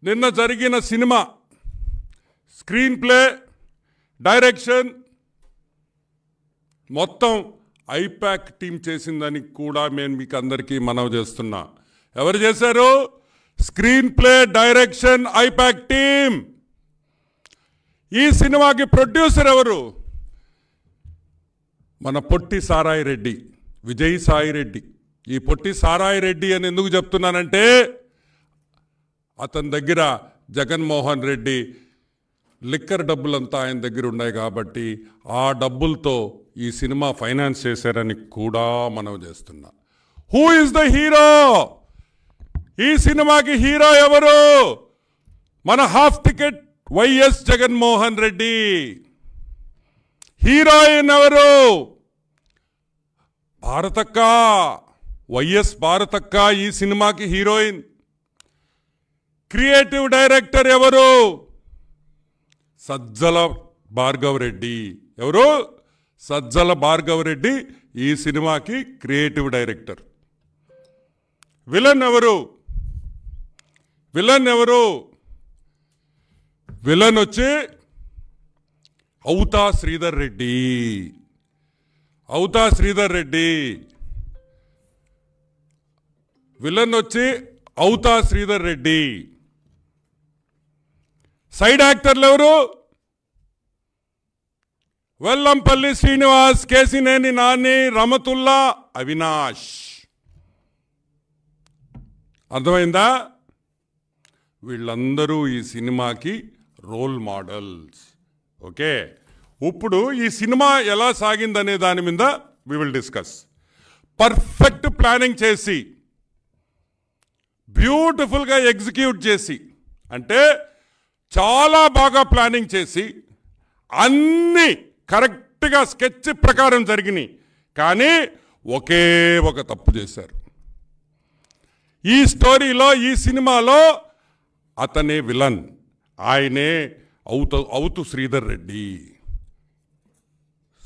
నిన్న జరిగిన cinema screenplay, direction మొత్తం ఐపాక్ టీం చేసిందని కూడా నేను మీకు అందరికీ మనవి చేస్తున్నా. ఎవరు చేశారు? Screenplay, direction IPAC team. ఈ సినిమాకి ప్రొడ్యూసర్ ఎవరు? మన పొట్టి సారాయి రెడ్డి, విజయ్ సాయి రెడ్డి. ఈ పొట్టి సారాయి రెడ్డి అని ఎందుకు చెప్తున్నానంటే, అతని దగ్గర జగన్మోహన్ రెడ్డి లిక్కర్ డబ్బులంతా ఆయన దగ్గర ఉన్నాయి కాబట్టి ఆ డబ్బులతో ఈ సినిమా ఫైనాన్స్ చేశారని కూడా మనవి చేస్తున్నా. Who is the hero? ఈ సినిమాకి హీరో ఎవరు? మన half ticket YS Jaganmohan Reddy. Heroine ఎవరు? భారతక్క, వైఎస్ భారతక్క ఈ సినిమాకి హీరోయిన్. క్రియేటివ్ డైరెక్టర్ ఎవరు? సజ్జల భార్గవ్ రెడ్డి. ఎవరు? సజ్జల భార్గవ్ రెడ్డి ఈ సినిమాకి క్రియేటివ్ డైరెక్టర్. విలన్ ఎవరు? విలన్ ఎవరు? విలన్ వచ్చి అవుతా శ్రీధర్ రెడ్డి. అవుతా శ్రీధర్ రెడ్డి విలన్ వచ్చి అవుతా శ్రీధర్ రెడ్డి. సైడ్ యాక్టర్లు ఎవరు? వెల్లంపల్లి శ్రీనివాస్, కేసినేని నాని, రమతుల్లా, అవినాష్. అర్థమైందా? వీళ్ళందరూ ఈ సినిమాకి రోల్ మోడల్స్. ఓకే, ఇప్పుడు ఈ సినిమా ఎలా సాగిందనే దాని మీద we will discuss. Perfect planning చేసి, బ్యూటిఫుల్గా ఎగ్జిక్యూట్ చేసి, అంటే చాలా బాగా ప్లానింగ్ చేసి అన్నీ కరెక్ట్గా స్కెచ్ ప్రకారం జరిగినాయి. కానీ ఒకే ఒక తప్పు చేశారు. ఈ స్టోరీలో, ఈ సినిమాలో అతనే విలన్. ఆయనే అవుతు శ్రీధర్ రెడ్డి.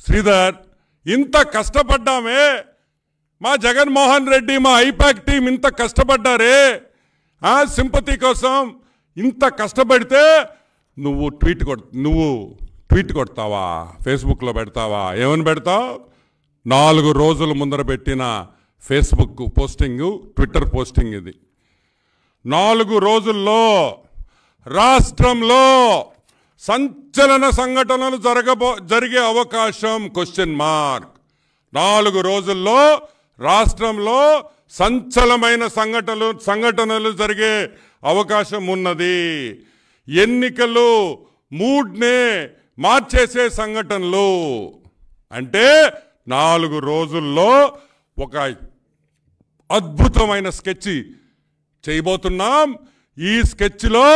శ్రీధర్, ఇంత కష్టపడ్డామే, మా జగన్మోహన్ రెడ్డి, మా ఐపాక్ టీం ఇంత కష్టపడ్డారే సింపతి కోసం. ఇంత కష్టపడితే నువ్వు ట్వీట్ కొడతావా? ఫేస్బుక్లో పెడతావా? ఏమని పెడతావు? 4 రోజుల ముందర పెట్టిన ఫేస్బుక్ పోస్టింగ్, ట్విట్టర్ పోస్టింగ్ ఇది. 4 రోజుల్లో రాష్ట్రంలో సంచలన సంఘటనలు జరిగే అవకాశం (?). 4 రోజుల్లో రాష్ట్రంలో సంచలనమైన సంఘటనలు జరిగే అవకాశం ఉన్నది. ఎన్నికలు మూడ్నే మార్చేసే సంఘటనలు. అంటే 4 రోజుల్లో ఒక అద్భుతమైన స్కెచ్ చేయబోతున్నాం. ఈ స్కెచ్లో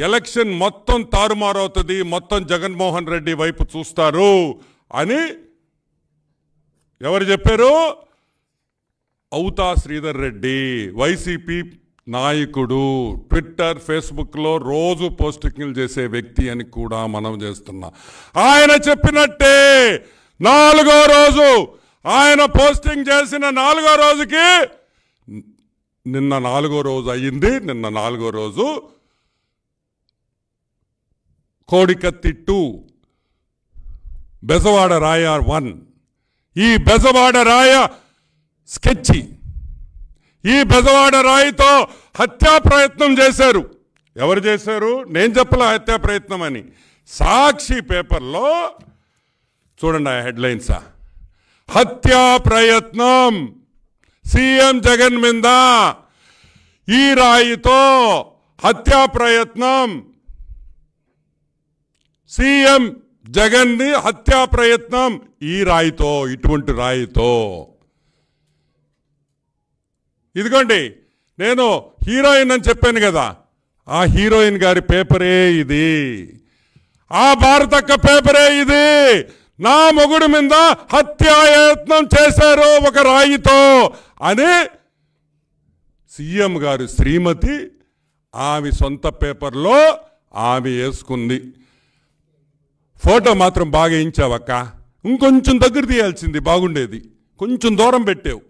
ఎలక్షన్ మొత్తం తారుమారవుతుంది, మొత్తం జగన్మోహన్ రెడ్డి వైపు చూస్తారు అని ఎవరు చెప్పారు? అవుతా శ్రీధర్ రెడ్డి, వైసీపీ నాయకుడు, ట్విట్టర్, ఫేస్బుక్లో రోజు పోస్టింగ్లు చేసే వ్యక్తి అని కూడా మనం చేస్తున్నాం. ఆయన చెప్పినట్టే 4వ రోజు, ఆయన పోస్టింగ్ చేసిన 4వ రోజుకి, నిన్న 4వ రోజు అయ్యింది. నిన్న 4వ రోజు కోడికత్తి 2, బెజవాడ రాయ 1, ఈ బెజవాడ రాయ స్కెచ్, ఈ బెజవాడ రాయితో హత్యా ప్రయత్నం చేశారు. ఎవరు చేశారు? నేను చెప్పలే హత్యా ప్రయత్నం అని. సాక్షి పేపర్లో చూడండి ఆ హెడ్లైన్స్. హత్యా ప్రయత్నం, సీఎం జగన్ మీద ఈ రాయితో హత్యా ప్రయత్నం, సీఎం జగన్ ని హత్యా ప్రయత్నం ఈ రాయితో, ఇటువంటి రాయితో. ఇదిగోండి, నేను హీరోయిన్ అని చెప్పాను కదా, ఆ హీరోయిన్ గారి పేపరే ఇది, ఆ భారతక్క పేపరే ఇది. నా మొగుడు మీద హత్యాయత్నం చేశారు ఒక రాయితో అని సీఎం గారు శ్రీమతి ఆమె సొంత పేపర్లో ఆమె వేసుకుంది. ఫోటో మాత్రం బాగా వేయించావక్క, ఇంకొంచెం దగ్గర తీయాల్సింది బాగుండేది, కొంచెం దూరం పెట్టావు.